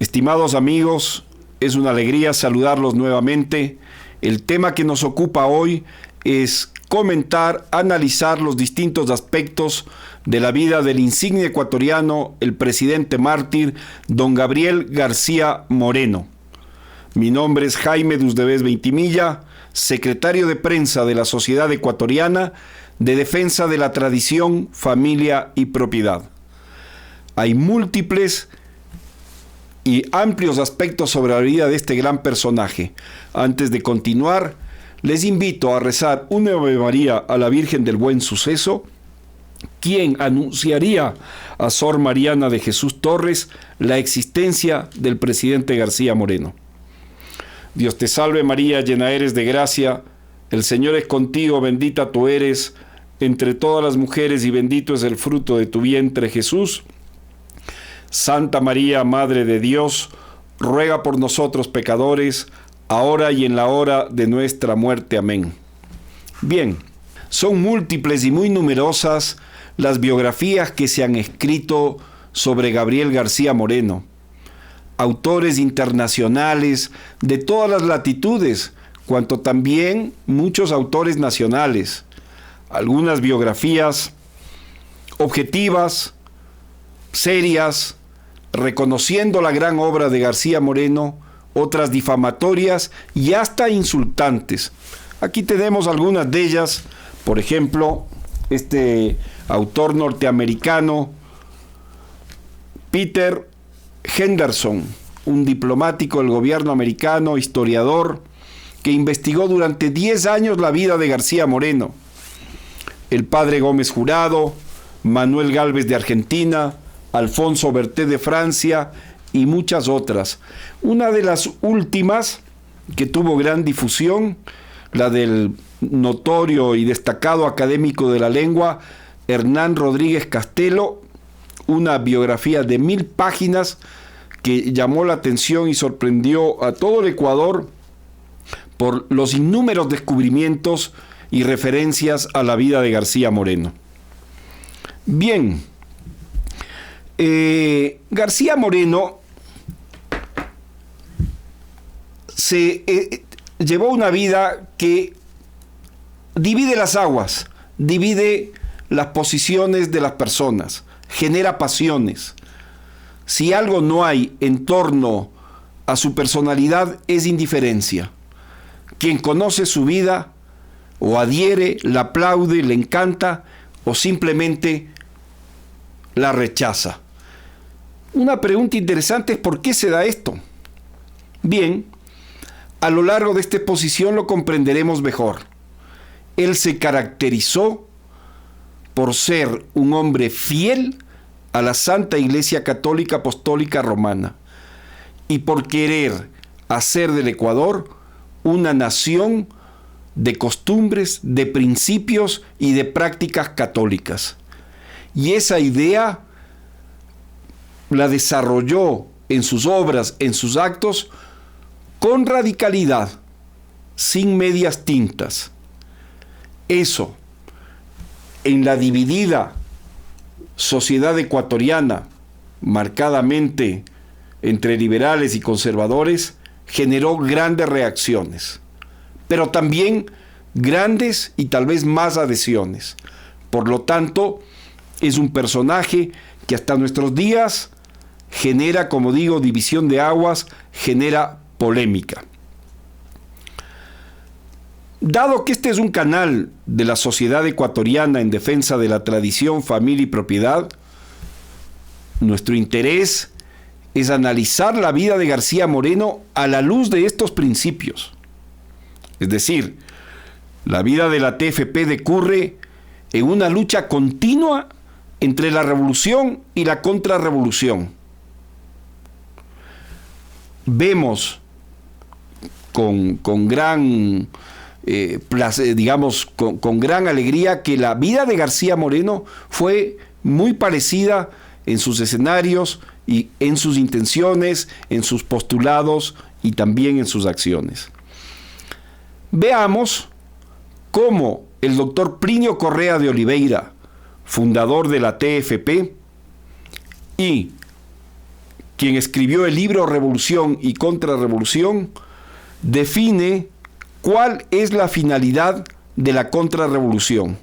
Estimados amigos, es una alegría saludarlos nuevamente. El tema que nos ocupa hoy es comentar, analizar los distintos aspectos de la vida del insigne ecuatoriano, el presidente mártir, don Gabriel García Moreno. Mi nombre es Jaime Dusdevez Veintimilla, secretario de prensa de la Sociedad Ecuatoriana de Defensa de la Tradición, Familia y Propiedad. Hay múltiples y amplios aspectos sobre la vida de este gran personaje. Antes de continuar, les invito a rezar una Ave María a la Virgen del Buen Suceso, quien anunciaría a Sor Mariana de Jesús Torres la existencia del presidente García Moreno. Dios te salve María, llena eres de gracia, el Señor es contigo, bendita tú eres entre todas las mujeres y bendito es el fruto de tu vientre Jesús. Santa María, Madre de Dios, ruega por nosotros pecadores, ahora y en la hora de nuestra muerte. Amén. Bien, son múltiples y muy numerosas las biografías que se han escrito sobre Gabriel García Moreno. Autores internacionales de todas las latitudes, cuanto también muchos autores nacionales. Algunas biografías objetivas, serias, reconociendo la gran obra de García Moreno, otras difamatorias y hasta insultantes. Aquí tenemos algunas de ellas, por ejemplo, este autor norteamericano, Peter Henderson, un diplomático del gobierno americano, historiador, que investigó durante 10 años la vida de García Moreno. El padre Gómez Jurado, Manuel Gálvez de Argentina, Alfonso Berté de Francia y muchas otras. Una de las últimas que tuvo gran difusión, la del notorio y destacado académico de la lengua, Hernán Rodríguez Castelo, una biografía de 1000 páginas que llamó la atención y sorprendió a todo el Ecuador por los innúmeros descubrimientos y referencias a la vida de García Moreno. Bien, García Moreno llevó una vida que divide las aguas, divide las posiciones de las personas, genera pasiones. Si algo no hay en torno a su personalidad es indiferencia. Quien conoce su vida o adhiere, la aplaude, le encanta o simplemente la rechaza. Una pregunta interesante es ¿por qué se da esto? Bien, a lo largo de esta exposición lo comprenderemos mejor. Él se caracterizó por ser un hombre fiel a la Santa Iglesia Católica Apostólica Romana y por querer hacer del Ecuador una nación de costumbres, de principios y de prácticas católicas. Y esa idea la desarrolló en sus obras, en sus actos, con radicalidad, sin medias tintas. Eso, en la dividida sociedad ecuatoriana, marcadamente entre liberales y conservadores, generó grandes reacciones, pero también grandes y tal vez más adhesiones. Por lo tanto, es un personaje que hasta nuestros días genera, como digo, división de aguas, genera polémica. Dado que este es un canal de la Sociedad Ecuatoriana en defensa de la tradición, familia y propiedad, nuestro interés es analizar la vida de García Moreno a la luz de estos principios. Es decir, la vida de la TFP decurre en una lucha continua entre la revolución y la contrarrevolución. Vemos con gran con gran alegría que la vida de García Moreno fue muy parecida en sus escenarios y en sus intenciones, en sus postulados y también en sus acciones. Veamos cómo el doctor Plinio Correa de Oliveira, fundador de la TFP, y quien escribió el libro Revolución y Contrarrevolución, define cuál es la finalidad de la contrarrevolución.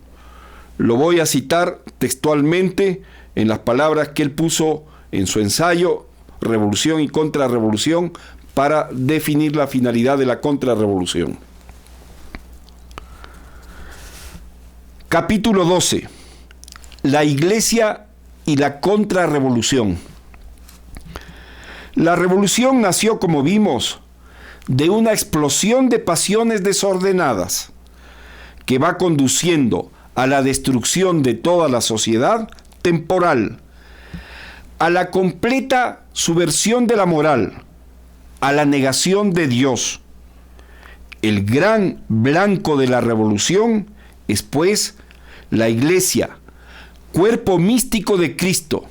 Lo voy a citar textualmente en las palabras que él puso en su ensayo Revolución y Contrarrevolución para definir la finalidad de la contrarrevolución. Capítulo 12. La Iglesia y la contrarrevolución. La revolución nació, como vimos, de una explosión de pasiones desordenadas que va conduciendo a la destrucción de toda la sociedad temporal, a la completa subversión de la moral, a la negación de Dios. El gran blanco de la revolución es, pues, la Iglesia, cuerpo místico de Cristo,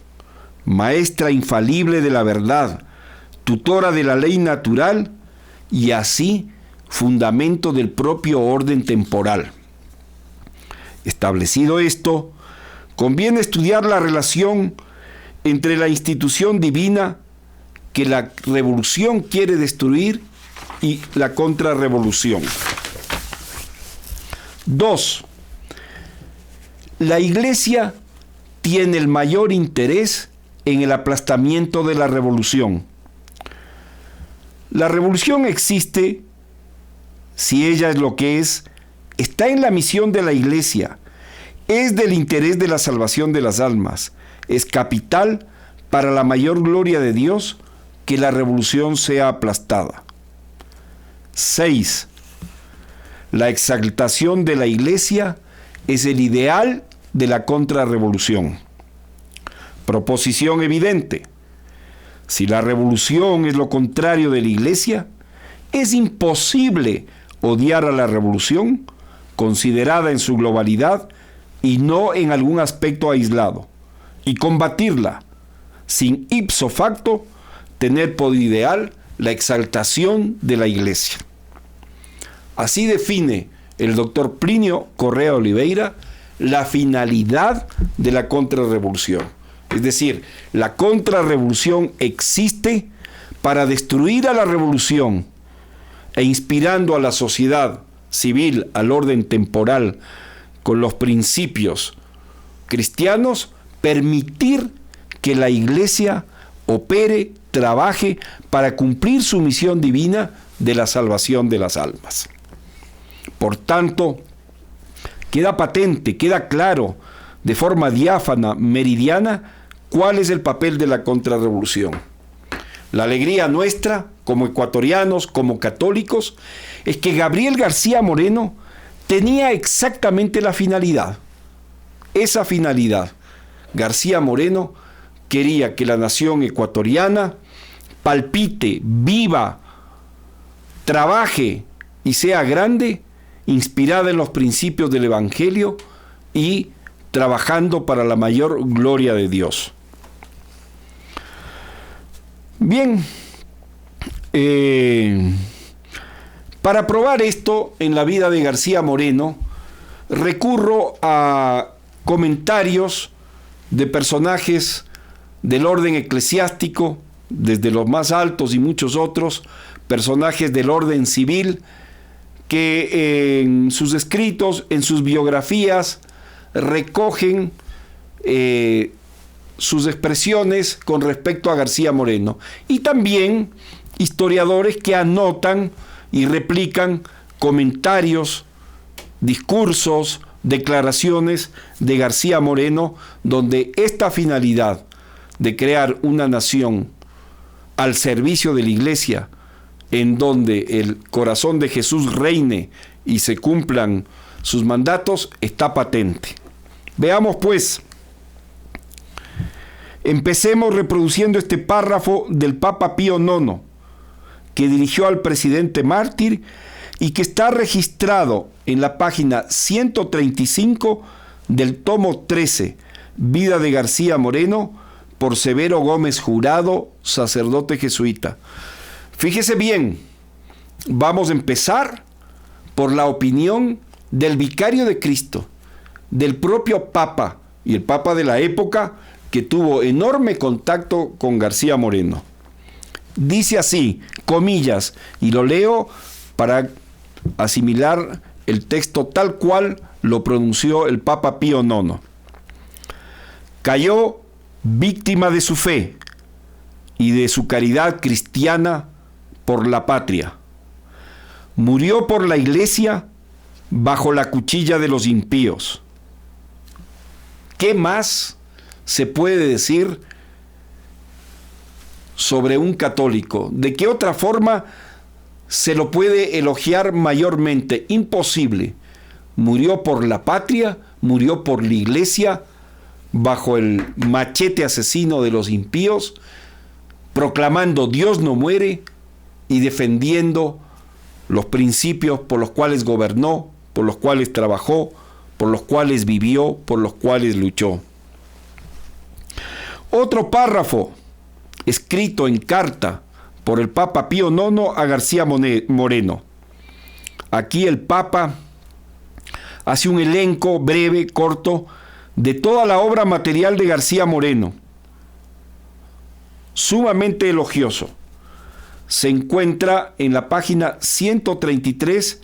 maestra infalible de la verdad, tutora de la ley natural y así fundamento del propio orden temporal. Establecido esto, conviene estudiar la relación entre la institución divina que la revolución quiere destruir y la contrarrevolución. 2. La Iglesia tiene el mayor interés en el aplastamiento de la revolución. La revolución existe, si ella es lo que es, está en la misión de la Iglesia, es del interés de la salvación de las almas, es capital para la mayor gloria de Dios que la revolución sea aplastada. 6. La exaltación de la Iglesia es el ideal de la contrarrevolución. Proposición evidente. Si la revolución es lo contrario de la Iglesia, es imposible odiar a la revolución considerada en su globalidad y no en algún aspecto aislado, y combatirla sin ipso facto tener por ideal la exaltación de la Iglesia. Así define el doctor Plinio Correa Oliveira la finalidad de la contrarrevolución. Es decir, la contrarrevolución existe para destruir a la revolución e inspirando a la sociedad civil, al orden temporal, con los principios cristianos, permitir que la Iglesia opere, trabaje para cumplir su misión divina de la salvación de las almas. Por tanto, queda patente, queda claro, de forma diáfana, meridiana, cuál es el papel de la contrarrevolución. La alegría nuestra, como ecuatorianos, como católicos, es que Gabriel García Moreno tenía exactamente la finalidad. Esa finalidad. García Moreno quería que la nación ecuatoriana palpite, viva, trabaje y sea grande, inspirada en los principios del Evangelio y trabajando para la mayor gloria de Dios. Bien, para probar esto en la vida de García Moreno, recurro a comentarios de personajes del orden eclesiástico, desde los más altos y muchos otros, personajes del orden civil, que en sus escritos, en sus biografías, recogen sus expresiones con respecto a García Moreno. Y también historiadores que anotan y replican comentarios, discursos, declaraciones de García Moreno, donde esta finalidad de crear una nación al servicio de la Iglesia, en donde el corazón de Jesús reine y se cumplan sus mandatos, está patente. Veamos pues, empecemos reproduciendo este párrafo del Papa Pío IX, que dirigió al presidente mártir y que está registrado en la página 135 del tomo 13, Vida de García Moreno, por Severo Gómez Jurado, sacerdote jesuita. Fíjese bien, vamos a empezar por la opinión del vicario de Cristo, del propio Papa, y el Papa de la época que tuvo enorme contacto con García Moreno. Dice así, comillas, y lo leo para asimilar el texto tal cual lo pronunció el Papa Pío IX. Cayó víctima de su fe y de su caridad cristiana por la patria. Murió por la Iglesia bajo la cuchilla de los impíos. ¿Qué más se puede decir sobre un católico? ¿De qué otra forma se lo puede elogiar mayormente? Imposible. Murió por la patria, murió por la Iglesia, bajo el machete asesino de los impíos, proclamando Dios no muere y defendiendo los principios por los cuales gobernó, por los cuales trabajó, por los cuales vivió, por los cuales luchó. Otro párrafo escrito en carta por el Papa Pío IX a García Moreno. Aquí el Papa hace un elenco breve, corto, de toda la obra material de García Moreno, sumamente elogioso. Se encuentra en la página 133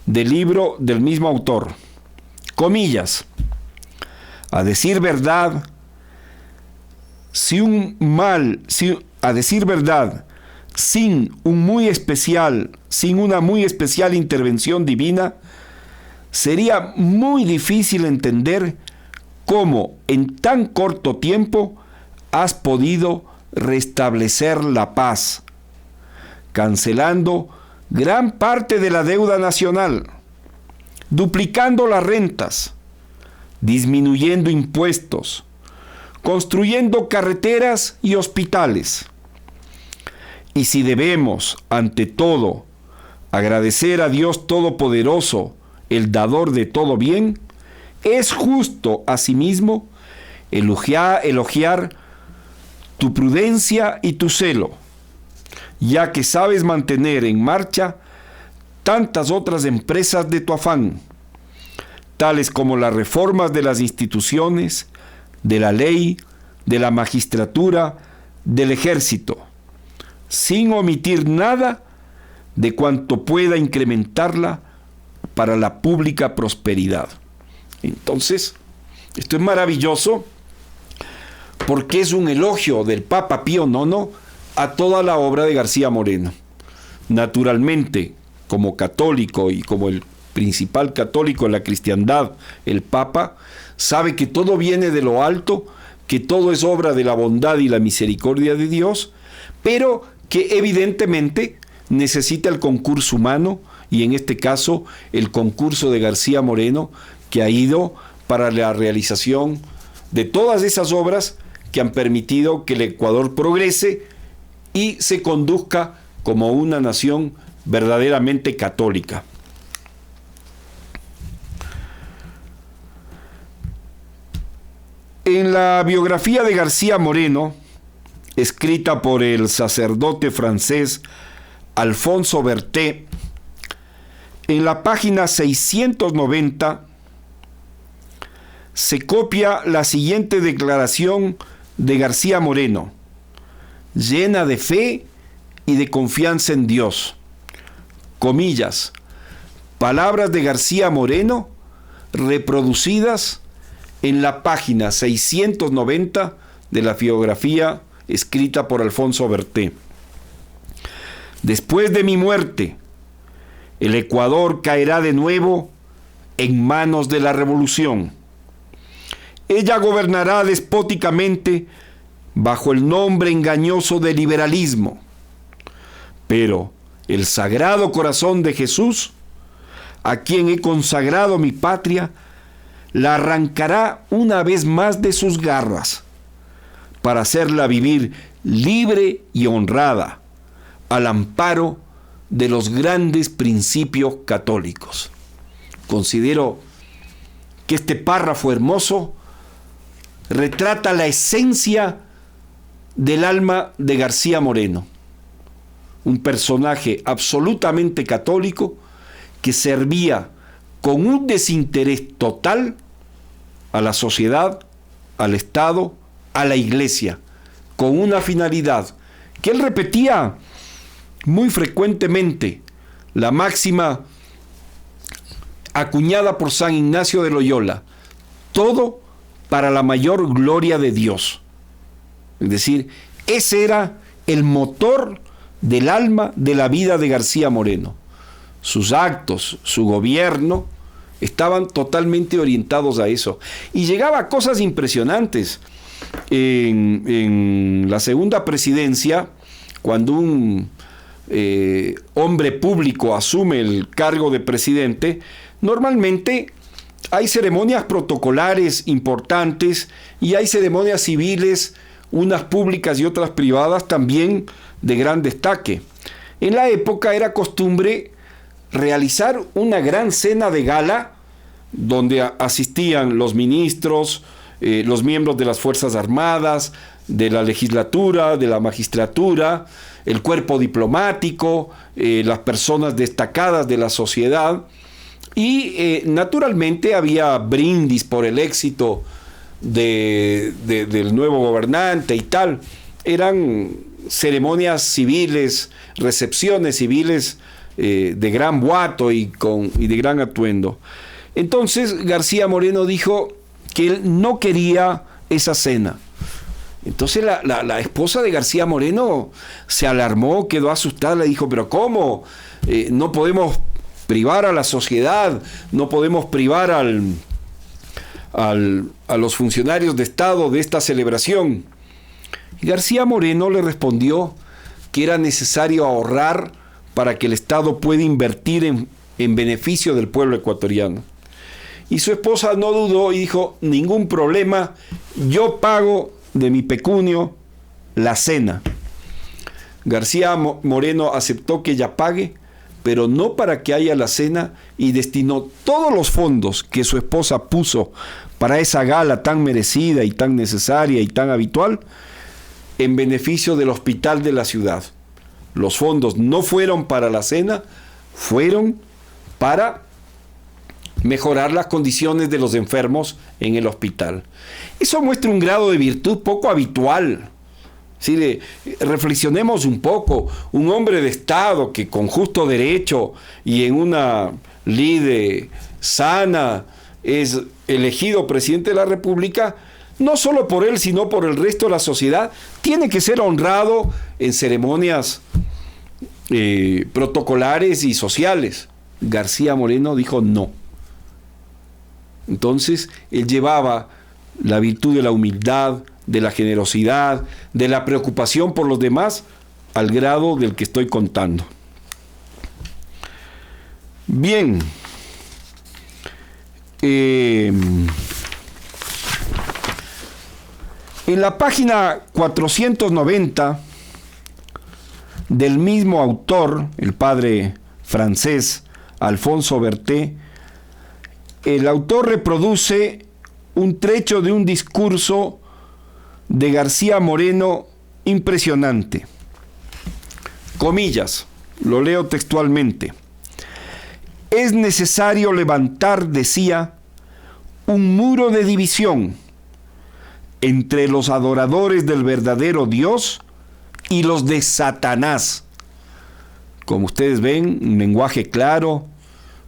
del libro del mismo autor. Comillas, a decir verdad, sin una muy especial intervención divina, sería muy difícil entender cómo en tan corto tiempo has podido restablecer la paz, cancelando gran parte de la deuda nacional, duplicando las rentas, disminuyendo impuestos, construyendo carreteras y hospitales. Y si debemos, ante todo, agradecer a Dios Todopoderoso, el dador de todo bien, es justo asimismo elogiar tu prudencia y tu celo, ya que sabes mantener en marcha tantas otras empresas de tu afán, tales como las reformas de las instituciones, de la ley, de la magistratura, del ejército, sin omitir nada de cuanto pueda incrementarla para la pública prosperidad. Entonces, esto es maravilloso porque es un elogio del Papa Pío IX a toda la obra de García Moreno. Naturalmente, como católico y como el principal católico de la cristiandad, el Papa sabe que todo viene de lo alto, que todo es obra de la bondad y la misericordia de Dios, pero que evidentemente necesita el concurso humano, y en este caso el concurso de García Moreno, que ha ido para la realización de todas esas obras que han permitido que el Ecuador progrese y se conduzca como una nación verdaderamente católica. En la biografía de García Moreno, escrita por el sacerdote francés Alfonso Berthet, en la página 690 se copia la siguiente declaración de García Moreno, llena de fe y de confianza en Dios. Comillas, palabras de García Moreno reproducidas en la página 690 de la biografía escrita por Alfonso Berthet. Después de mi muerte, el Ecuador caerá de nuevo en manos de la revolución. Ella gobernará despóticamente bajo el nombre engañoso de liberalismo. Pero el Sagrado Corazón de Jesús, a quien he consagrado mi patria, la arrancará una vez más de sus garras para hacerla vivir libre y honrada al amparo de los grandes principios católicos. Considero que este párrafo hermoso retrata la esencia del alma de García Moreno, un personaje absolutamente católico que servía con un desinterés total a la sociedad, al Estado, a la iglesia, con una finalidad que él repetía muy frecuentemente, la máxima acuñada por San Ignacio de Loyola: todo para la mayor gloria de Dios. Es decir, ese era el motor del alma de la vida de García Moreno. Sus actos, su gobierno, estaban totalmente orientados a eso. Y llegaba a cosas impresionantes. En la segunda presidencia, cuando un hombre público asume el cargo de presidente, normalmente hay ceremonias protocolares importantes y hay ceremonias civiles, unas públicas y otras privadas también de gran destaque. En la época era costumbre realizar una gran cena de gala donde asistían los ministros, los miembros de las Fuerzas Armadas, de la legislatura, de la magistratura, el cuerpo diplomático, las personas destacadas de la sociedad, y naturalmente había brindis por el éxito del nuevo gobernante y tal. Eran ceremonias civiles, recepciones civiles de gran boato y de gran atuendo. Entonces García Moreno dijo que él no quería esa cena. Entonces la esposa de García Moreno se alarmó, quedó asustada, le dijo: ¿pero cómo? No podemos privar a la sociedad, no podemos privar a los funcionarios de Estado de esta celebración. Y García Moreno le respondió que era necesario ahorrar para que el Estado pueda invertir en beneficio del pueblo ecuatoriano. Y su esposa no dudó y dijo: ningún problema, yo pago de mi pecunio la cena. García Moreno aceptó que ella pague, pero no para que haya la cena, y destinó todos los fondos que su esposa puso para esa gala tan merecida y tan necesaria y tan habitual en beneficio del hospital de la ciudad. Los fondos no fueron para la cena, fueron para mejorar las condiciones de los enfermos en el hospital. Eso muestra un grado de virtud poco habitual. ¿Sí? Reflexionemos un poco. Un hombre de Estado que con justo derecho y en una lide sana es elegido presidente de la República, no solo por él, sino por el resto de la sociedad, tiene que ser honrado en ceremonias protocolares y sociales. García Moreno dijo no. Entonces, él llevaba la virtud de la humildad, de la generosidad, de la preocupación por los demás, al grado del que estoy contando. Bien. En la página 490 del mismo autor, el padre francés Alfonso Berthet, el autor reproduce un trecho de un discurso de García Moreno impresionante. Comillas, lo leo textualmente. Es necesario levantar, decía, un muro de división entre los adoradores del verdadero Dios y los de Satanás. Como ustedes ven, un lenguaje claro,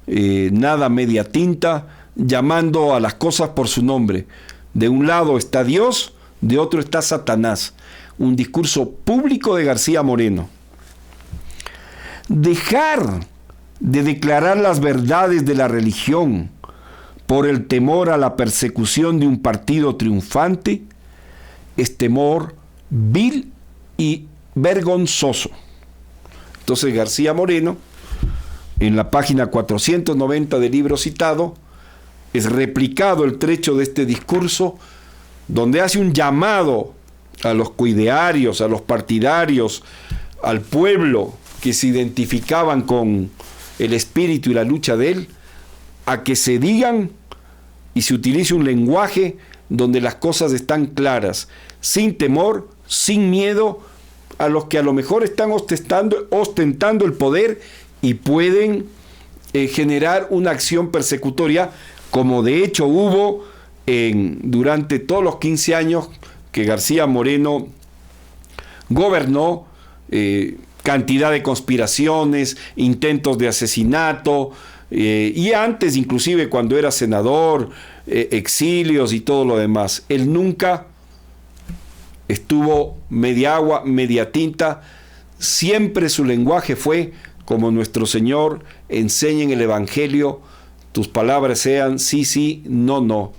nada media tinta, llamando a las cosas por su nombre. De un lado está Dios, de otro está Satanás. Un discurso público de García Moreno. Dejar de declarar las verdades de la religión por el temor a la persecución de un partido triunfante es temor vil y vergonzoso. Entonces García Moreno, en la página 490 del libro citado, es replicado el trecho de este discurso donde hace un llamado a los coidearios, a los partidarios, al pueblo que se identificaban con el espíritu y la lucha de él, a que se digan y se utilice un lenguaje donde las cosas están claras, sin temor, sin miedo a los que a lo mejor están ostentando el poder y pueden generar una acción persecutoria, como de hecho hubo durante todos los 15 años que García Moreno gobernó cantidad de conspiraciones, intentos de asesinato, y antes inclusive cuando era senador, exilios y todo lo demás. Él nunca estuvo media agua, media tinta. Siempre su lenguaje fue como nuestro Señor enseña en el Evangelio: tus palabras sean sí, sí, no, no.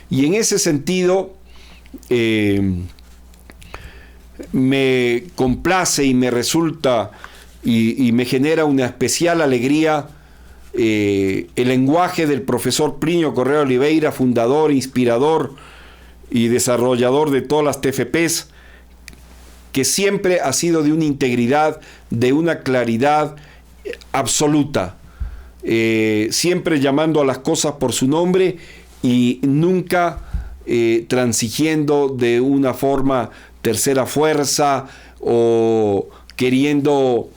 Y en ese sentido me complace y me resulta y me genera una especial alegría el lenguaje del profesor Plinio Correa Oliveira, fundador, inspirador y desarrollador de todas las TFPs, que siempre ha sido de una integridad, de una claridad absoluta, siempre llamando a las cosas por su nombre y nunca transigiendo de una forma tercera fuerza o queriendo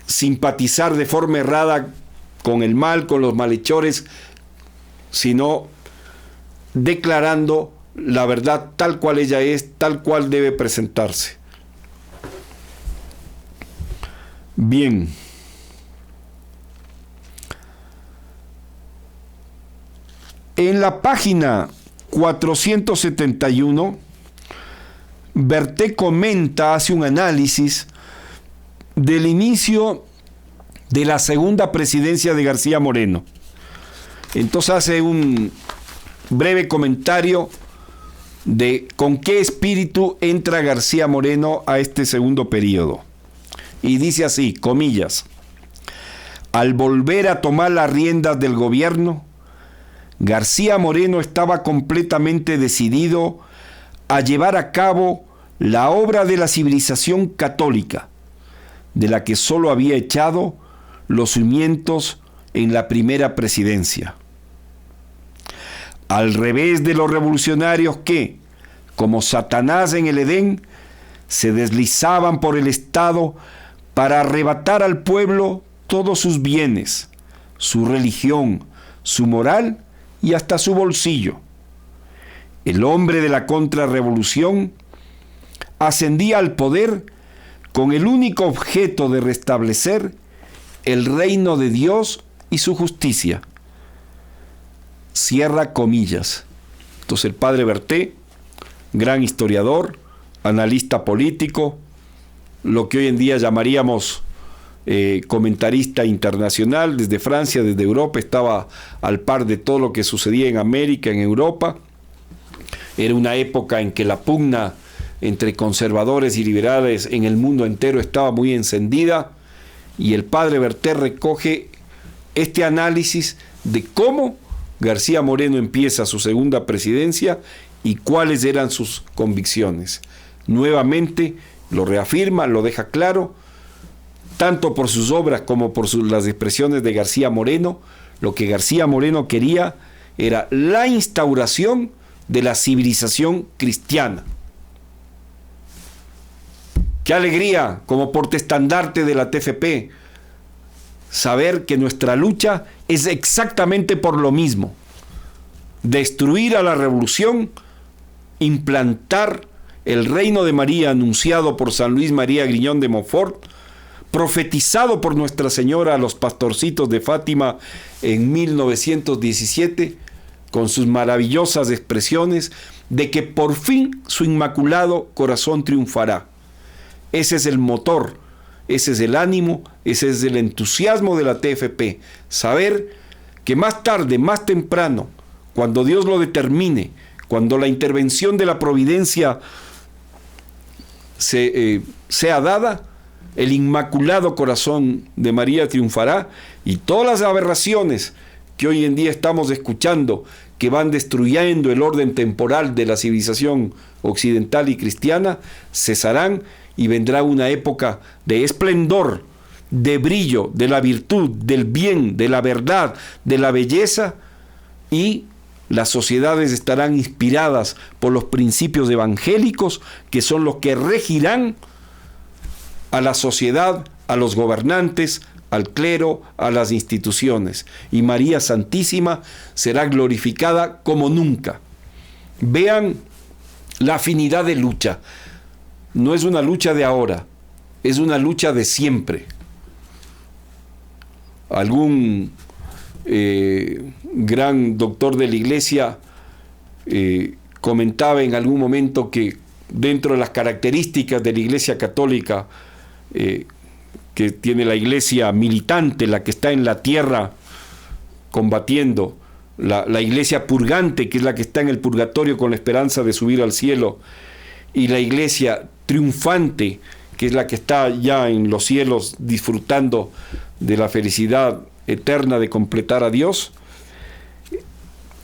simpatizar de forma errada con el mal, con los malhechores, sino declarando la verdad tal cual ella es, tal cual debe presentarse. Bien. En la página 471, Berté comenta, hace un análisis del inicio de la segunda presidencia de García Moreno. Entonces hace un breve comentario de con qué espíritu entra García Moreno a este segundo periodo. Y dice así, comillas: al volver a tomar las riendas del gobierno, García Moreno estaba completamente decidido a llevar a cabo la obra de la civilización católica, de la que solo había echado los cimientos en la primera presidencia. Al revés de los revolucionarios que, como Satanás en el Edén, se deslizaban por el Estado para arrebatar al pueblo todos sus bienes, su religión, su moral y hasta su bolsillo. El hombre de la contrarrevolución ascendía al poder con el único objeto de restablecer el reino de Dios y su justicia. Cierra comillas. Entonces el padre Berté, gran historiador, analista político, lo que hoy en día llamaríamos comentarista internacional, desde Francia, desde Europa, estaba al par de todo lo que sucedía en América, en Europa. Era una época en que la pugna entre conservadores y liberales en el mundo entero estaba muy encendida, y el padre Berté recoge este análisis de cómo García Moreno empieza su segunda presidencia y cuáles eran sus convicciones. Nuevamente lo reafirma, lo deja claro, tanto por sus obras como por las expresiones de García Moreno. Lo que García Moreno quería era la instauración de la civilización cristiana. Qué alegría, como portaestandarte de la TFP, saber que nuestra lucha es exactamente por lo mismo: destruir a la revolución, implantar el reino de María anunciado por San Luis María Griñón de Montfort, profetizado por Nuestra Señora a los pastorcitos de Fátima en 1917, con sus maravillosas expresiones de que por fin su inmaculado corazón triunfará. Ese es el motor, ese es el ánimo, ese es el entusiasmo de la TFP. Saber que más tarde, más temprano, cuando Dios lo determine, cuando la intervención de la providencia sea dada, el inmaculado corazón de María triunfará, y todas las aberraciones que hoy en día estamos escuchando, que van destruyendo el orden temporal de la civilización occidental y cristiana, cesarán, y vendrá una época de esplendor, de brillo, de la virtud, del bien, de la verdad, de la belleza, y las sociedades estarán inspiradas por los principios evangélicos, que son los que regirán a la sociedad, a los gobernantes, al clero, a las instituciones. Y María Santísima será glorificada como nunca. Vean La afinidad de lucha no es una lucha de ahora, es una lucha de siempre. Algún gran doctor de la Iglesia comentaba en algún momento que dentro de las características de la Iglesia católica, que tiene la Iglesia militante, la que está en la tierra combatiendo, la Iglesia purgante, que es la que está en el purgatorio con la esperanza de subir al cielo, y la Iglesia triunfante, que es la que está ya en los cielos disfrutando de la felicidad eterna de completar a Dios.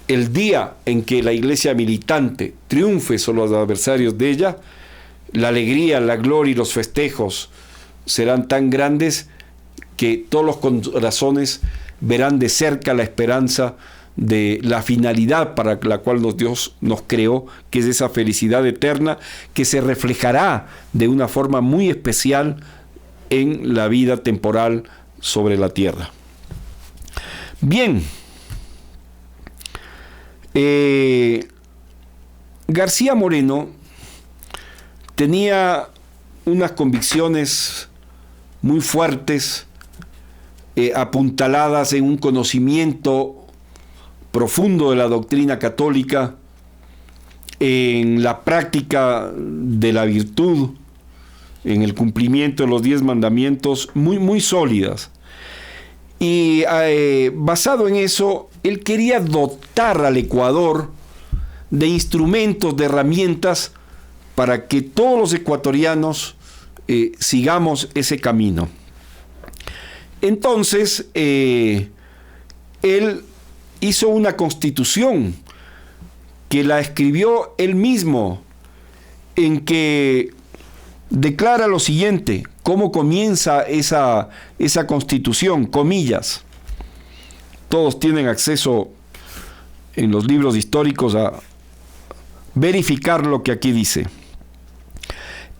El día en que la Iglesia militante triunfe sobre los adversarios de ella, la alegría, la gloria y los festejos serán tan grandes que todos los corazones verán de cerca la esperanza de la finalidad para la cual Dios nos creó, que es esa felicidad eterna que se reflejará de una forma muy especial en la vida temporal sobre la tierra. Bien, García Moreno tenía unas convicciones muy fuertes, apuntaladas en un conocimiento profundo de la doctrina católica, en la práctica de la virtud, en el cumplimiento de los 10 mandamientos, muy sólidas. Y basado en eso, él quería dotar al Ecuador de instrumentos, de herramientas, para que todos los ecuatorianos sigamos ese camino. Entonces, él hizo una constitución que la escribió él mismo, en que declara lo siguiente: ¿cómo comienza esa constitución? Comillas. Todos tienen acceso en los libros históricos a verificar lo que aquí dice.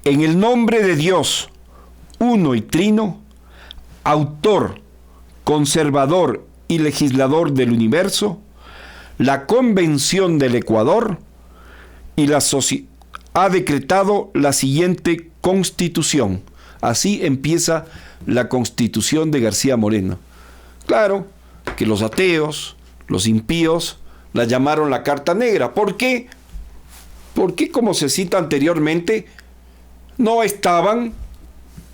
En el nombre de Dios, uno y trino, autor, conservador y legislador del universo, la Convención del Ecuador y la ha decretado la siguiente Constitución. Así empieza la Constitución de García Moreno. Claro que los ateos, los impíos, la llamaron la Carta Negra. ¿Por qué? Porque, como se cita anteriormente, no estaban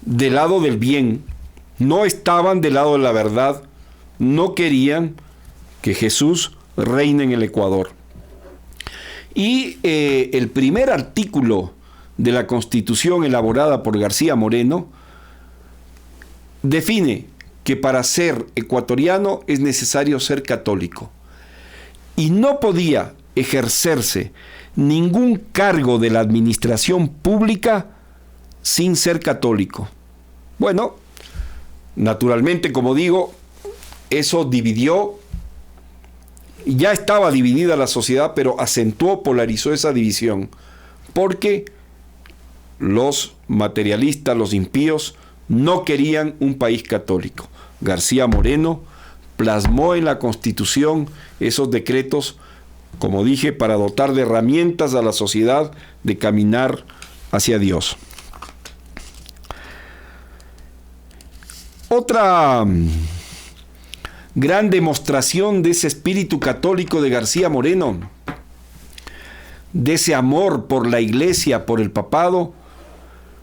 del lado del bien, no estaban del lado de la verdad, no querían que Jesús reine en el Ecuador. Y el primer artículo de la Constitución elaborada por García Moreno define que para ser ecuatoriano es necesario ser católico y no podía ejercerse ningún cargo de la administración pública sin ser católico. Bueno, naturalmente, como digo, eso dividió, ya estaba dividida la sociedad, pero acentuó, polarizó esa división, porque los materialistas, los impíos, no querían un país católico. García Moreno plasmó en la Constitución esos decretos, como dije, para dotar de herramientas a la sociedad de caminar hacia Dios. Otra gran demostración de ese espíritu católico de García Moreno, de ese amor por la Iglesia, por el papado,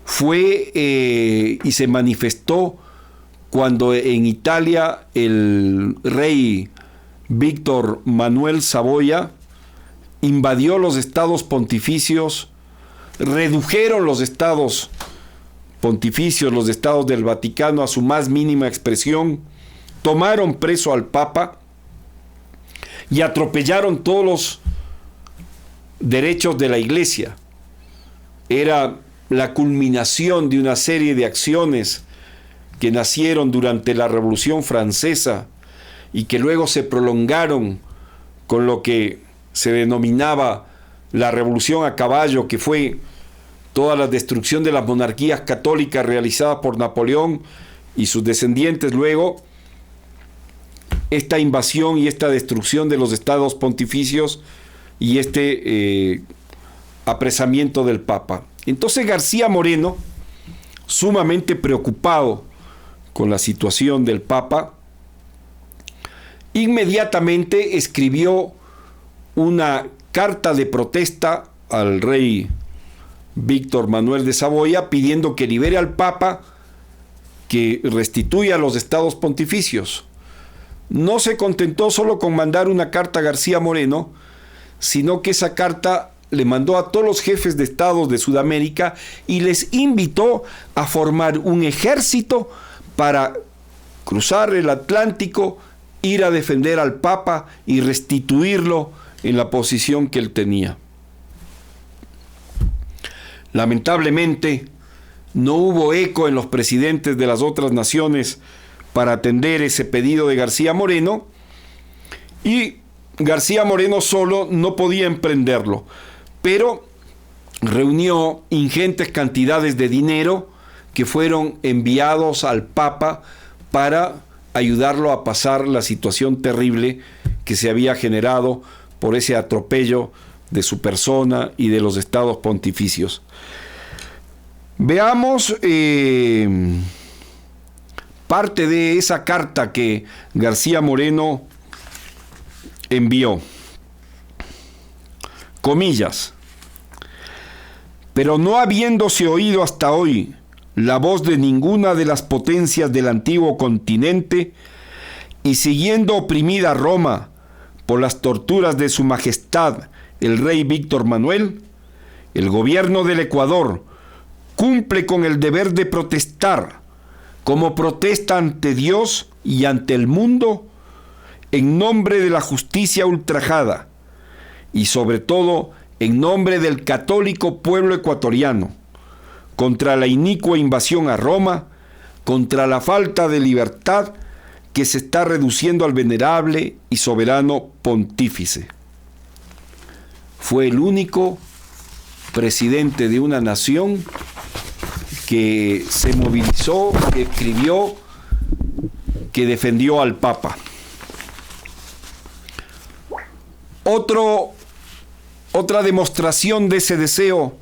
fue y se manifestó cuando en Italia el rey Víctor Manuel Saboya invadió los estados pontificios, redujeron los estados pontificios, los estados del Vaticano, a su más mínima expresión, tomaron preso al Papa y atropellaron todos los derechos de la Iglesia. Era la culminación de una serie de acciones que nacieron durante la Revolución Francesa y que luego se prolongaron con lo que se denominaba la Revolución a Caballo, que fue toda la destrucción de las monarquías católicas realizada por Napoleón y sus descendientes, luego esta invasión y esta destrucción de los estados pontificios y apresamiento del Papa. Entonces García Moreno, sumamente preocupado con la situación del Papa, inmediatamente escribió una carta de protesta al rey Víctor Manuel de Saboya pidiendo que libere al Papa, que restituya los estados pontificios. No se contentó solo con mandar una carta a García Moreno, sino que esa carta le mandó a todos los jefes de estados de Sudamérica y les invitó a formar un ejército para cruzar el Atlántico, ir a defender al Papa y restituirlo en la posición que él tenía. Lamentablemente, no hubo eco en los presidentes de las otras naciones para atender ese pedido de García Moreno, y García Moreno solo no podía emprenderlo, pero reunió ingentes cantidades de dinero que fueron enviados al Papa para ayudarlo a pasar la situación terrible que se había generado por ese atropello de su persona y de los estados pontificios. Veamos parte de esa carta que García Moreno envió. Comillas: pero no habiéndose oído hasta hoy la voz de ninguna de las potencias del antiguo continente, y siguiendo oprimida Roma por las torturas de su majestad el rey Víctor Manuel, el gobierno del Ecuador cumple con el deber de protestar, como protesta ante Dios y ante el mundo, en nombre de la justicia ultrajada, y sobre todo en nombre del católico pueblo ecuatoriano, contra la inicua invasión a Roma, contra la falta de libertad que se está reduciendo al venerable y soberano pontífice. Fue el único presidente de una nación que se movilizó, que escribió, que defendió al Papa. Otra demostración de ese deseo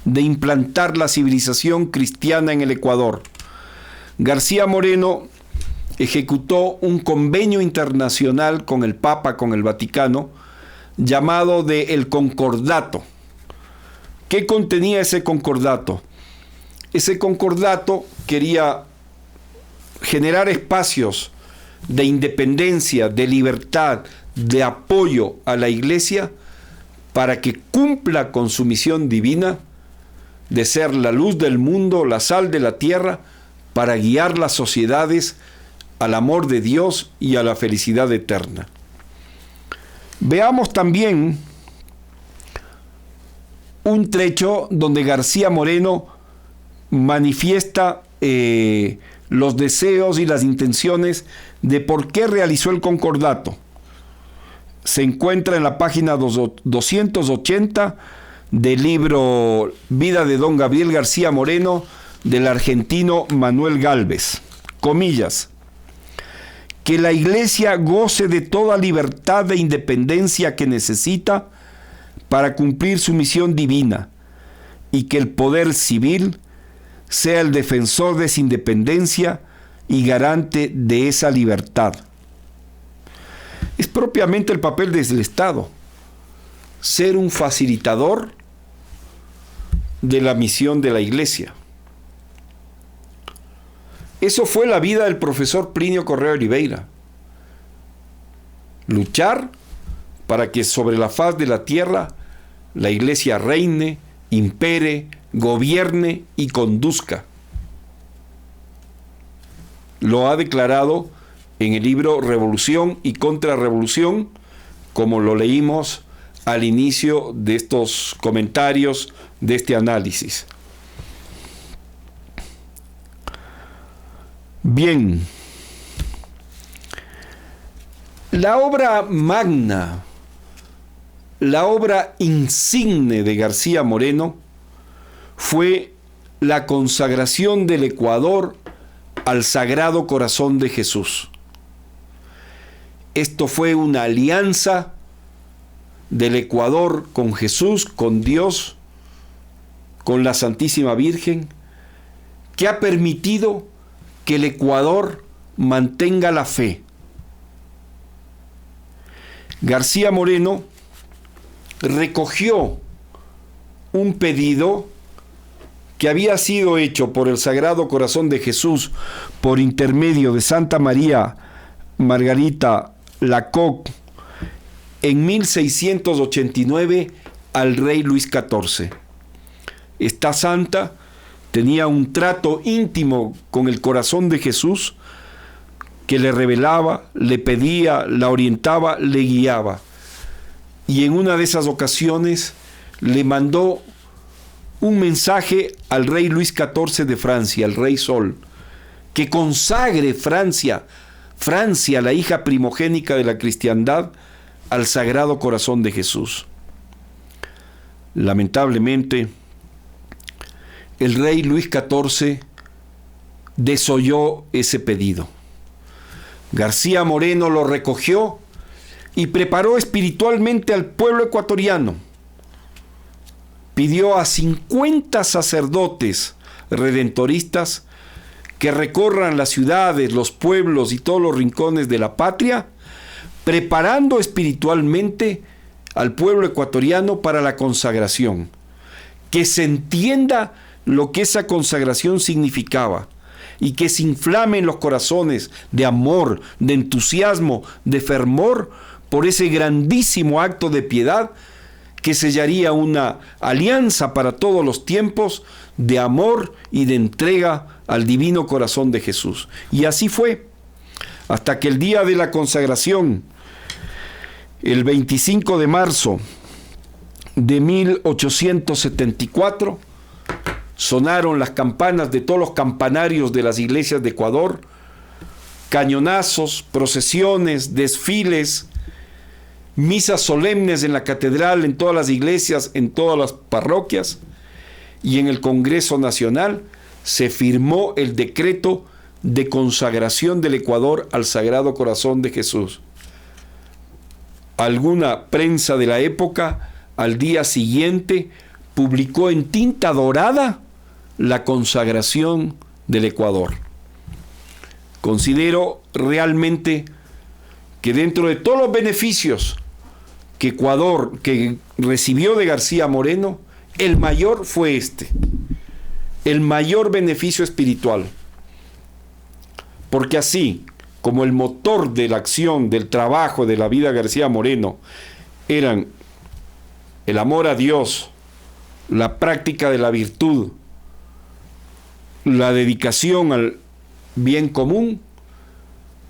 de implantar la civilización cristiana en el Ecuador. García Moreno ejecutó un convenio internacional con el Papa, con el Vaticano, llamado de el Concordato. ¿Qué contenía ese concordato? Ese concordato quería generar espacios de independencia, de libertad, de apoyo a la Iglesia para que cumpla con su misión divina de ser la luz del mundo, la sal de la tierra, para guiar las sociedades al amor de Dios y a la felicidad eterna. Veamos también un trecho donde García Moreno manifiesta los deseos y las intenciones de por qué realizó el concordato. Se encuentra en la página 280 del libro Vida de don Gabriel García Moreno, del argentino Manuel Gálvez. Comillas: que la Iglesia goce de toda libertad e independencia que necesita para cumplir su misión divina, y que el poder civil sea el defensor de esa independencia y garante de esa libertad. Es propiamente el papel del Estado, ser un facilitador de la misión de la Iglesia. Eso fue la vida del profesor Plinio Correa Oliveira. Luchar para que sobre la faz de la tierra la Iglesia reine, impere, gobierne y conduzca. Lo ha declarado en el libro Revolución y Contrarrevolución, como lo leímos al inicio de estos comentarios, de este análisis. Bien, la obra magna, la obra insigne de García Moreno fue la consagración del Ecuador al Sagrado Corazón de Jesús. Esto fue una alianza del Ecuador con Jesús, con Dios, con la Santísima Virgen, que ha permitido que el Ecuador mantenga la fe. García Moreno recogió un pedido que había sido hecho por el Sagrado Corazón de Jesús por intermedio de Santa María Margarita Lacoque en 1689 al rey Luis XIV. Esta santa tenía un trato íntimo con el corazón de Jesús, que le revelaba, le pedía, la orientaba, le guiaba. Y en una de esas ocasiones le mandó un mensaje al rey Luis XIV de Francia, el rey Sol, que consagre Francia, la hija primogénica de la cristiandad, al Sagrado Corazón de Jesús. Lamentablemente, el rey Luis XIV desoyó ese pedido. García Moreno lo recogió y preparó espiritualmente al pueblo ecuatoriano. Pidió a 50 sacerdotes redentoristas que recorran las ciudades, los pueblos y todos los rincones de la patria, preparando espiritualmente al pueblo ecuatoriano para la consagración. Que se entienda lo que esa consagración significaba y que se inflamen los corazones de amor, de entusiasmo, de fervor por ese grandísimo acto de piedad que sellaría una alianza para todos los tiempos de amor y de entrega al divino corazón de Jesús. Y así fue, hasta que el día de la consagración, el 25 de marzo de 1874, sonaron las campanas de todos los campanarios de las iglesias de Ecuador, cañonazos, procesiones, desfiles, misas solemnes en la catedral, en todas las iglesias, en todas las parroquias, y en el Congreso Nacional se firmó el decreto de consagración del Ecuador al Sagrado Corazón de Jesús. Alguna prensa de la época, al día siguiente, publicó en tinta dorada la consagración del Ecuador. Considero realmente que dentro de todos los beneficios que Ecuador que recibió de García Moreno, el mayor fue el mayor beneficio espiritual. Porque así como el motor de la acción, del trabajo, de la vida de García Moreno eran el amor a Dios, la práctica de la virtud, la dedicación al bien común,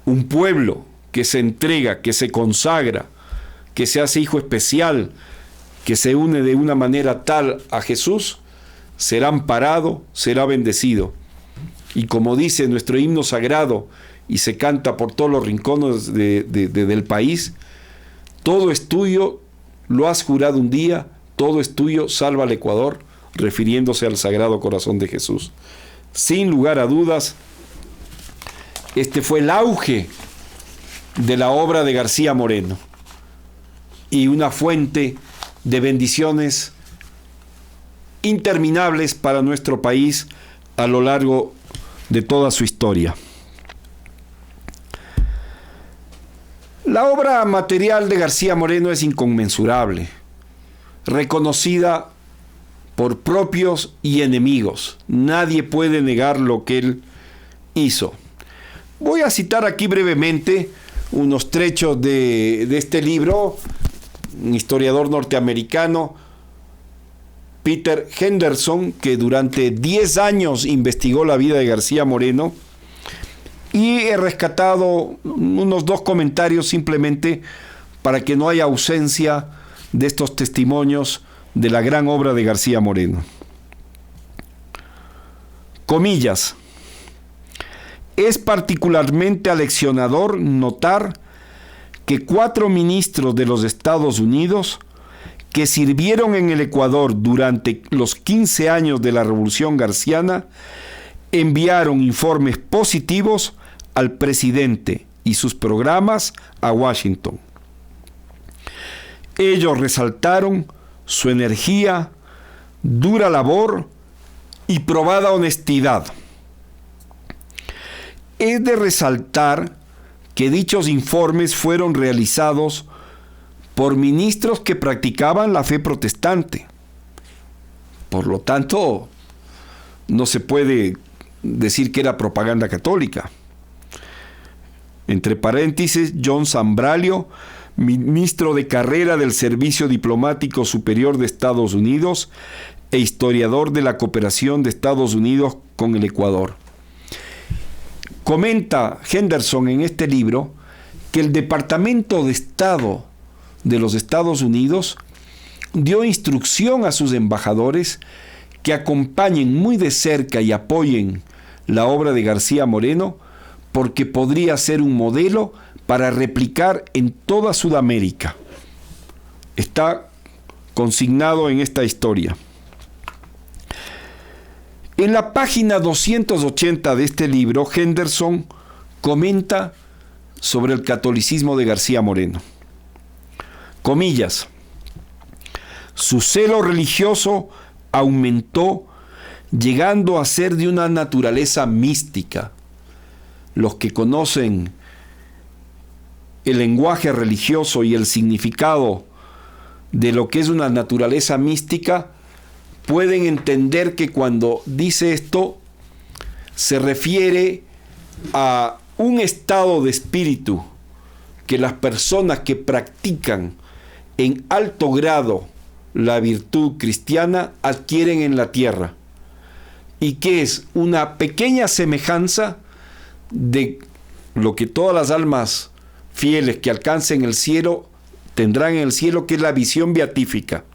un pueblo que se entrega, que se consagra, que se hace hijo especial, que se une de una manera tal a Jesús, será amparado, será bendecido. Y como dice nuestro himno sagrado, y se canta por todos los rincones del país, todo es tuyo, lo has jurado un día, todo es tuyo, salva al Ecuador, refiriéndose al Sagrado Corazón de Jesús. Sin lugar a dudas, este fue el auge de la obra de García Moreno y una fuente de bendiciones interminables para nuestro país a lo largo de toda su historia. La obra material de García Moreno es inconmensurable, reconocida por propios y enemigos. Nadie puede negar lo que él hizo. Voy a citar aquí brevemente unos trechos de este libro. Un historiador norteamericano, Peter Henderson, que durante 10 años investigó la vida de García Moreno, y he rescatado unos 2 comentarios simplemente para que no haya ausencia de estos testimonios de la gran obra de García Moreno. Comillas: es particularmente aleccionador notar que 4 ministros de los Estados Unidos que sirvieron en el Ecuador durante los 15 años de la Revolución Garciana enviaron informes positivos al presidente y sus programas a Washington. Ellos resaltaron su energía, dura labor y probada honestidad. Es de resaltar que dichos informes fueron realizados por ministros que practicaban la fe protestante. Por lo tanto, no se puede decir que era propaganda católica. Entre paréntesis, John Zambralio, ministro de carrera del Servicio Diplomático Superior de Estados Unidos e historiador de la cooperación de Estados Unidos con el Ecuador. Comenta Henderson en este libro que el Departamento de Estado de los Estados Unidos dio instrucción a sus embajadores que acompañen muy de cerca y apoyen la obra de García Moreno, porque podría ser un modelo para replicar en toda Sudamérica. Está consignado en esta historia. En la página 280 de este libro, Henderson comenta sobre el catolicismo de García Moreno. Comillas: su celo religioso aumentó, llegando a ser de una naturaleza mística. Los que conocen el lenguaje religioso y el significado de lo que es una naturaleza mística pueden entender que cuando dice esto se refiere a un estado de espíritu que las personas que practican en alto grado la virtud cristiana adquieren en la tierra, y que es una pequeña semejanza de lo que todas las almas fieles que alcancen el cielo tendrán en el cielo, que es la visión beatífica.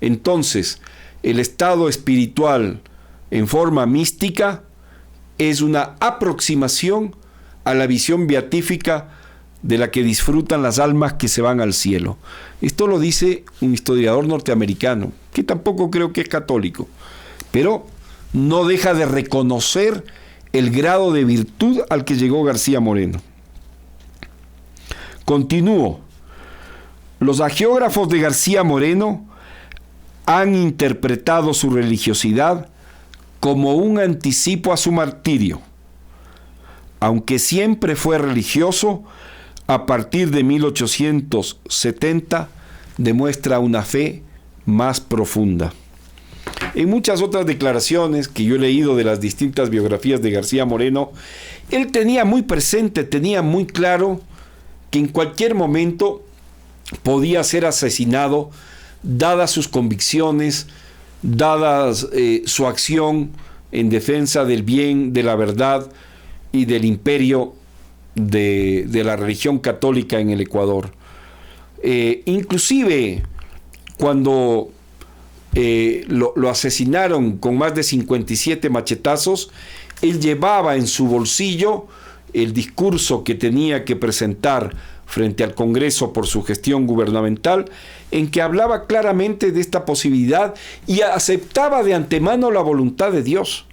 Entonces, el estado espiritual en forma mística es una aproximación a la visión beatífica de la que disfrutan las almas que se van al cielo. Esto lo dice un historiador norteamericano, que tampoco creo que es católico, pero no deja de reconocer el grado de virtud al que llegó García Moreno. Continúo. Los hagiógrafos de García Moreno han interpretado su religiosidad como un anticipo a su martirio. Aunque siempre fue religioso, a partir de 1870 demuestra una fe más profunda. En muchas otras declaraciones que yo he leído de las distintas biografías de García Moreno, él tenía muy presente, tenía muy claro que en cualquier momento podía ser asesinado, dadas sus convicciones, dadas su acción en defensa del bien, de la verdad y del imperio de la religión católica en el Ecuador. Inclusive cuando lo asesinaron con más de 57 machetazos, él llevaba en su bolsillo el discurso que tenía que presentar frente al Congreso por su gestión gubernamental, en que hablaba claramente de esta posibilidad y aceptaba de antemano la voluntad de Dios.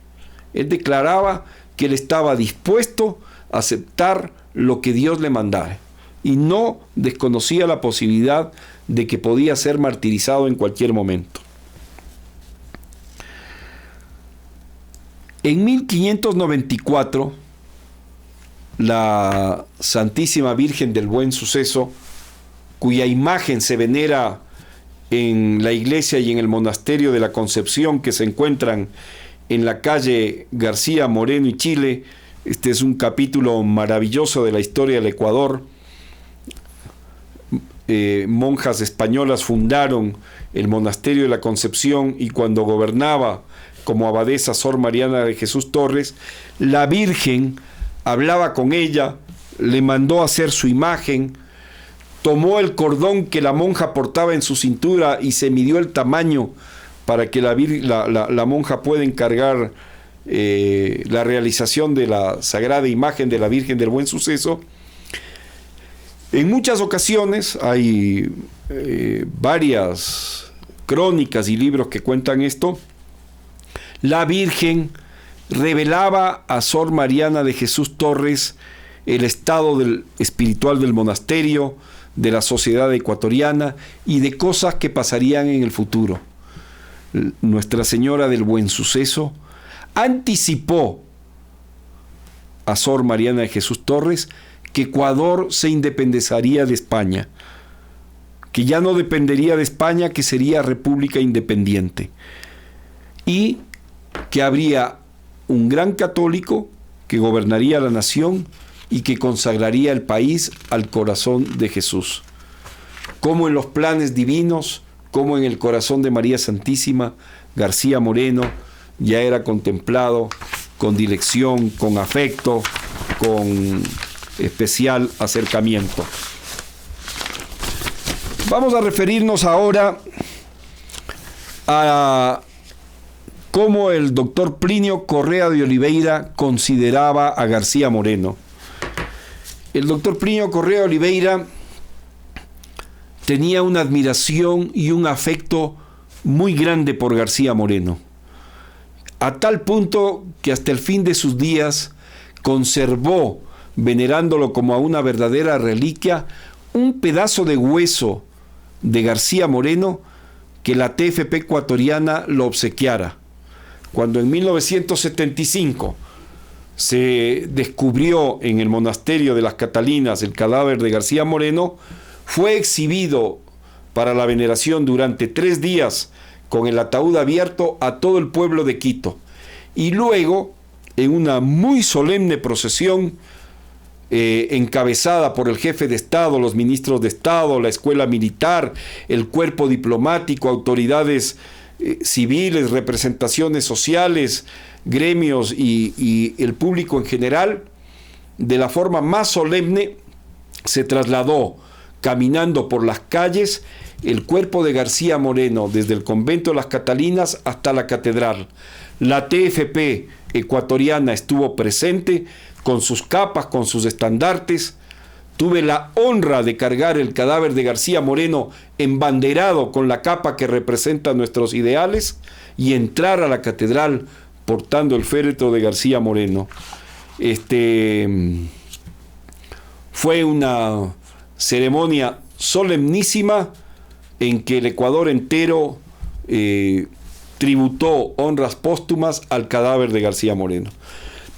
Él declaraba que él estaba dispuesto a aceptar lo que Dios le mandara y no desconocía la posibilidad de que podía ser martirizado en cualquier momento. En 1594, la Santísima Virgen del Buen Suceso, cuya imagen se venera en la iglesia y en el monasterio de la Concepción, que se encuentran en la calle García Moreno y Chile. Este es un capítulo maravilloso de la historia del Ecuador. Monjas españolas fundaron el monasterio de la Concepción, y cuando gobernaba como abadesa Sor Mariana de Jesús Torres, la Virgen hablaba con ella, le mandó hacer su imagen, tomó el cordón que la monja portaba en su cintura y se midió el tamaño para que la monja pueda encargar la realización de la sagrada imagen de la Virgen del Buen Suceso. En muchas ocasiones hay varias crónicas y libros que cuentan esto. La Virgen revelaba a Sor Mariana de Jesús Torres el estado espiritual del monasterio, de la sociedad ecuatoriana y de cosas que pasarían en el futuro. Nuestra Señora del Buen Suceso, anticipó a Sor Mariana de Jesús Torres que Ecuador se independizaría de España, que ya no dependería de España, que sería república independiente, y que habría un gran católico que gobernaría la nación y que consagraría el país al corazón de Jesús. Como en los planes divinos, como en el corazón de María Santísima, García Moreno ya era contemplado con dirección, con afecto, con especial acercamiento. Vamos a referirnos ahora a cómo el doctor Plinio Correa de Oliveira consideraba a García Moreno. El doctor Plinio Correa de Oliveira tenía una admiración y un afecto muy grande por García Moreno, a tal punto que hasta el fin de sus días conservó, venerándolo como a una verdadera reliquia, un pedazo de hueso de García Moreno que la TFP ecuatoriana lo obsequiara. Cuando en 1975 se descubrió en el monasterio de las Catalinas el cadáver de García Moreno, fue exhibido para la veneración durante 3 días con el ataúd abierto a todo el pueblo de Quito. Y luego, en una muy solemne procesión, encabezada por el jefe de Estado, los ministros de Estado, la escuela militar, el cuerpo diplomático, autoridades civiles, representaciones sociales, gremios y el público en general, de la forma más solemne se trasladó caminando por las calles el cuerpo de García Moreno desde el convento de las Catalinas hasta la catedral. La TFP ecuatoriana estuvo presente con sus capas, con sus estandartes. Tuve la honra de cargar el cadáver de García Moreno embanderado con la capa que representa nuestros ideales y entrar a la catedral portando el féretro de García Moreno. Fue una ceremonia solemnísima en que el Ecuador entero tributó honras póstumas al cadáver de García Moreno.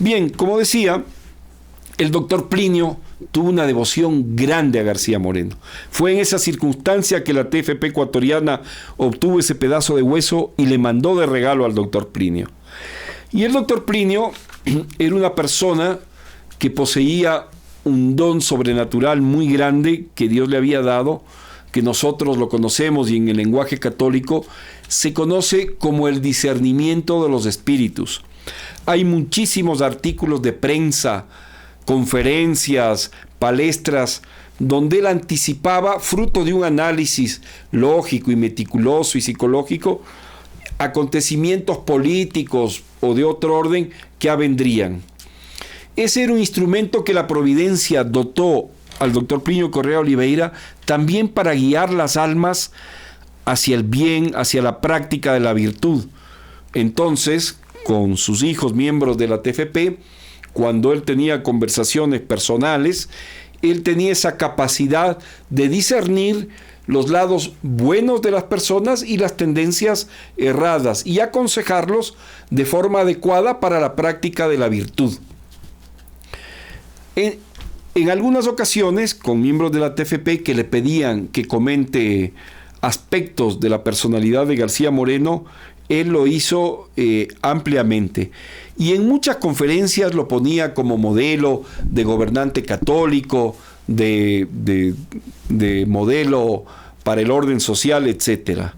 Bien, como decía, el doctor Plinio tuvo una devoción grande a García Moreno. Fue en esa circunstancia que la TFP ecuatoriana obtuvo ese pedazo de hueso y le mandó de regalo al doctor Plinio. Y el doctor Plinio era una persona que poseía un don sobrenatural muy grande que Dios le había dado, que nosotros lo conocemos y en el lenguaje católico se conoce como el discernimiento de los espíritus. Hay muchísimos artículos de prensa, conferencias, palestras, donde él anticipaba, fruto de un análisis lógico y meticuloso y psicológico, acontecimientos políticos o de otro orden que avendrían. Ese era un instrumento que la providencia dotó al doctor Plinio Correa Oliveira también para guiar las almas hacia el bien, hacia la práctica de la virtud. Entonces, con sus hijos, miembros de la TFP, cuando él tenía conversaciones personales, él tenía esa capacidad de discernir los lados buenos de las personas y las tendencias erradas y aconsejarlos de forma adecuada para la práctica de la virtud. En algunas ocasiones, con miembros de la TFP que le pedían que comente aspectos de la personalidad de García Moreno, él lo hizo ampliamente. Y en muchas conferencias lo ponía como modelo de gobernante católico, de modelo para el orden social, etc.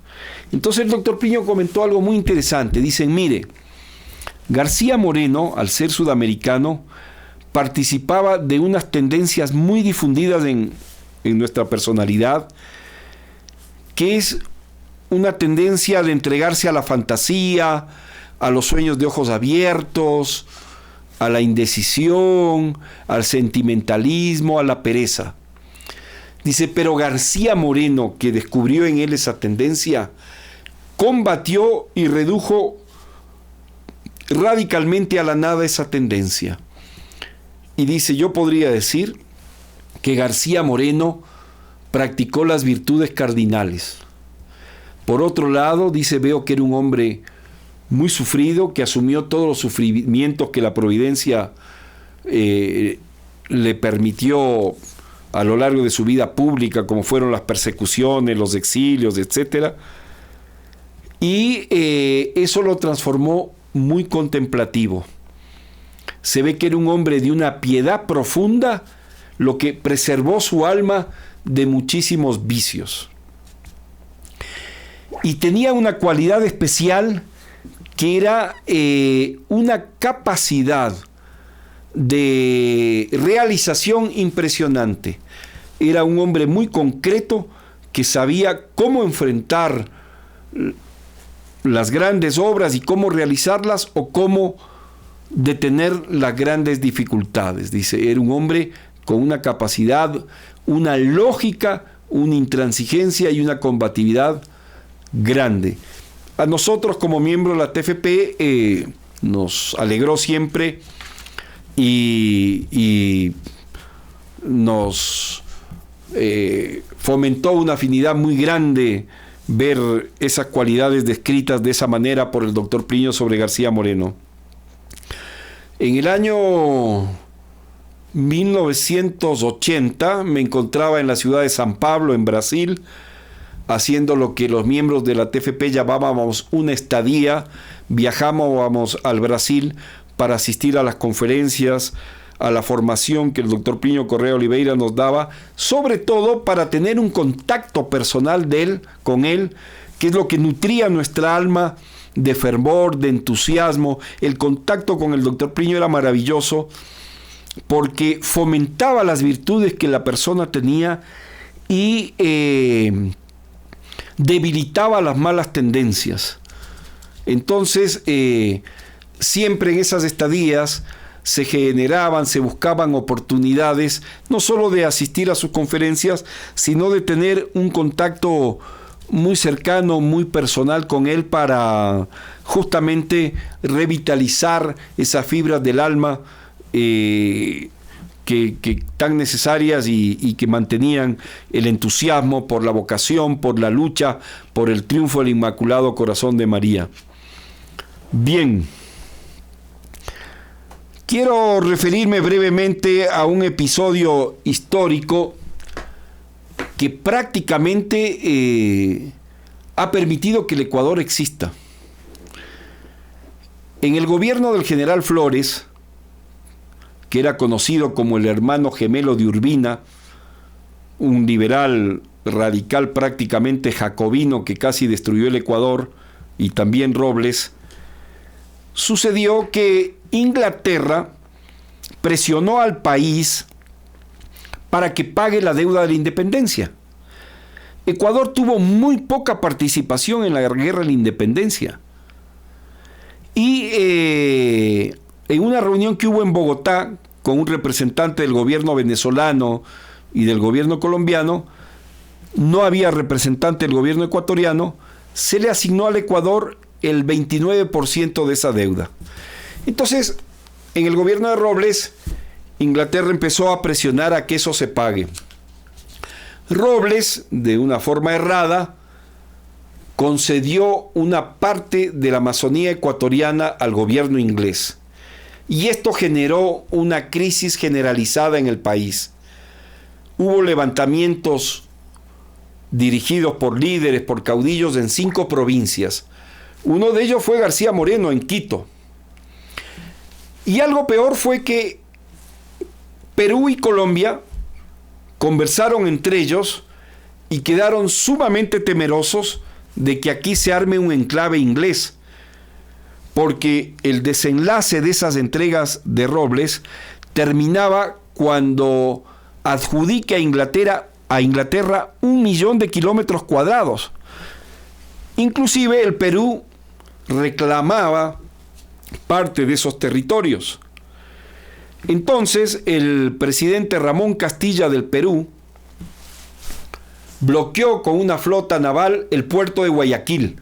Entonces el doctor Plinio comentó algo muy interesante. Dicen, mire, García Moreno, al ser sudamericano, participaba de unas tendencias muy difundidas en nuestra personalidad, que es una tendencia de entregarse a la fantasía, a los sueños de ojos abiertos, a la indecisión, al sentimentalismo, a la pereza. Dice, pero García Moreno, que descubrió en él esa tendencia, combatió y redujo radicalmente a la nada esa tendencia. Y dice, yo podría decir que García Moreno practicó las virtudes cardinales. Por otro lado, dice, veo que era un hombre muy sufrido, que asumió todos los sufrimientos que la providencia le permitió a lo largo de su vida pública, como fueron las persecuciones, los exilios, etc. Y eso lo transformó muy contemplativo. Se ve que era un hombre de una piedad profunda, lo que preservó su alma de muchísimos vicios. Y tenía una cualidad especial que era una capacidad de realización impresionante. Era un hombre muy concreto que sabía cómo enfrentar las grandes obras y cómo realizarlas o cómo detener las grandes dificultades. Dice, era un hombre con una capacidad, una lógica, una intransigencia y una combatividad grande. A nosotros como miembros de la TFP nos alegró siempre y nos fomentó una afinidad muy grande ver esas cualidades descritas de esa manera por el doctor Plinio sobre García Moreno. En el año 1980 me encontraba en la ciudad de San Pablo, en Brasil, haciendo lo que los miembros de la TFP llamábamos una estadía. Viajábamos al Brasil para asistir a las conferencias, a la formación que el doctor Plinio Correa Oliveira nos daba, sobre todo para tener un contacto personal con él, que es lo que nutría nuestra alma de fervor, de entusiasmo. El contacto con el doctor Plinio era maravilloso porque fomentaba las virtudes que la persona tenía y debilitaba las malas tendencias. Entonces, siempre en esas estadías se generaban, se buscaban oportunidades, no solo de asistir a sus conferencias, sino de tener un contacto muy cercano, muy personal con él para justamente revitalizar esas fibras del alma que tan necesarias y que mantenían el entusiasmo por la vocación, por la lucha, por el triunfo del Inmaculado Corazón de María. Bien, quiero referirme brevemente a un episodio histórico que prácticamente ha permitido que el Ecuador exista. En el gobierno del general Flores, que era conocido como el hermano gemelo de Urbina, un liberal radical prácticamente jacobino que casi destruyó el Ecuador, y también Robles, sucedió que Inglaterra presionó al país para que pague la deuda de la independencia. Ecuador tuvo muy poca participación en la guerra de la independencia. Y en una reunión que hubo en Bogotá con un representante del gobierno venezolano y del gobierno colombiano, no había representante del gobierno ecuatoriano, se le asignó al Ecuador el 29% de esa deuda. Entonces, en el gobierno de Robles, Inglaterra empezó a presionar a que eso se pague. Robles, de una forma errada, concedió una parte de la Amazonía ecuatoriana al gobierno inglés. Y esto generó una crisis generalizada en el país. Hubo levantamientos dirigidos por líderes, por caudillos en 5 provincias. Uno de ellos fue García Moreno en Quito. Y algo peor fue que Perú y Colombia conversaron entre ellos y quedaron sumamente temerosos de que aquí se arme un enclave inglés, porque el desenlace de esas entregas de Robles terminaba cuando adjudique a Inglaterra 1.000.000 de kilómetros cuadrados. Inclusive el Perú reclamaba parte de esos territorios. Entonces el presidente Ramón Castilla del Perú bloqueó con una flota naval el puerto de Guayaquil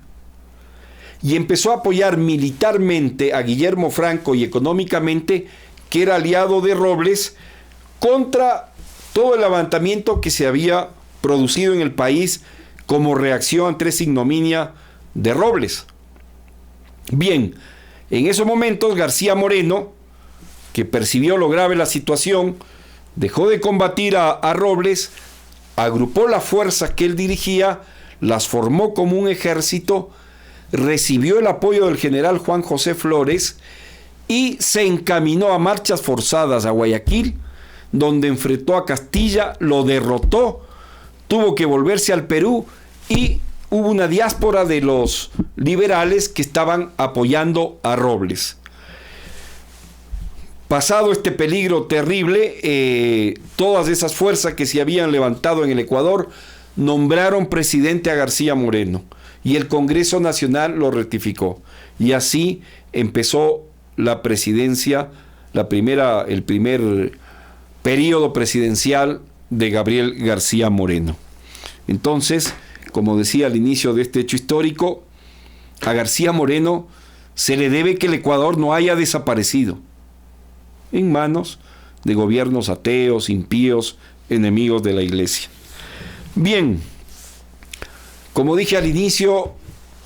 y empezó a apoyar militarmente a Guillermo Franco y económicamente, que era aliado de Robles, contra todo el levantamiento que se había producido en el país como reacción ante esa ignominia de Robles. Bien, en esos momentos García Moreno, que percibió lo grave de la situación, dejó de combatir a Robles, agrupó las fuerzas que él dirigía, las formó como un ejército, recibió el apoyo del general Juan José Flores y se encaminó a marchas forzadas a Guayaquil, donde enfrentó a Castilla, lo derrotó, tuvo que volverse al Perú y hubo una diáspora de los liberales que estaban apoyando a Robles. Pasado este peligro terrible, todas esas fuerzas que se habían levantado en el Ecuador nombraron presidente a García Moreno y el Congreso Nacional lo ratificó. Y así empezó la presidencia, el primer periodo presidencial de Gabriel García Moreno. Entonces, como decía al inicio de este hecho histórico, a García Moreno se le debe que el Ecuador no haya desaparecido en manos de gobiernos ateos, impíos, enemigos de la Iglesia. Bien, como dije al inicio,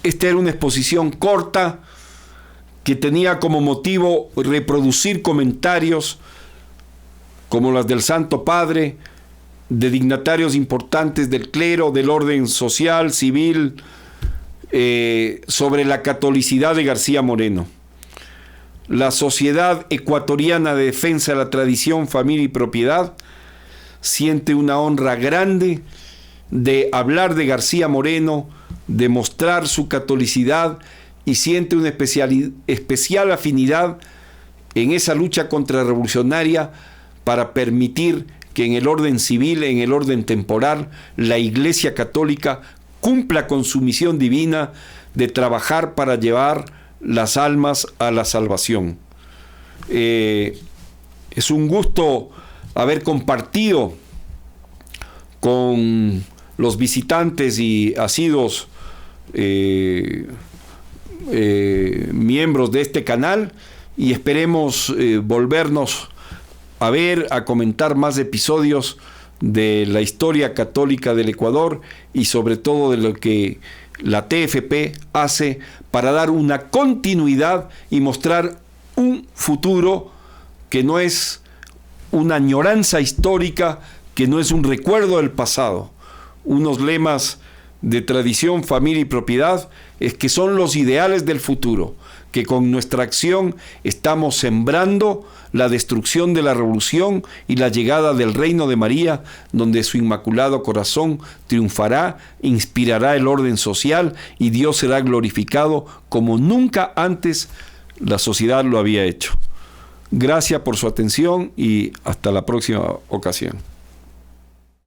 esta era una exposición corta que tenía como motivo reproducir comentarios como las del Santo Padre, de dignatarios importantes del clero, del orden social, civil, sobre la catolicidad de García Moreno. La Sociedad Ecuatoriana de Defensa de la Tradición, Familia y Propiedad siente una honra grande de hablar de García Moreno, de mostrar su catolicidad y siente una especial afinidad en esa lucha contrarrevolucionaria para permitir que en el orden civil, en el orden temporal, la Iglesia Católica cumpla con su misión divina de trabajar para llevar las almas a la salvación. Es un gusto haber compartido con los visitantes y asiduos miembros de este canal y esperemos volvernos a ver, a comentar más episodios de la historia católica del Ecuador y sobre todo de lo que la TFP hace para dar una continuidad y mostrar un futuro que no es una añoranza histórica, que no es un recuerdo del pasado. Unos lemas de tradición, familia y propiedad es que son los ideales del futuro, que con nuestra acción estamos sembrando la destrucción de la revolución y la llegada del reino de María, donde su inmaculado corazón triunfará, inspirará el orden social y Dios será glorificado como nunca antes la sociedad lo había hecho. Gracias por su atención y hasta la próxima ocasión.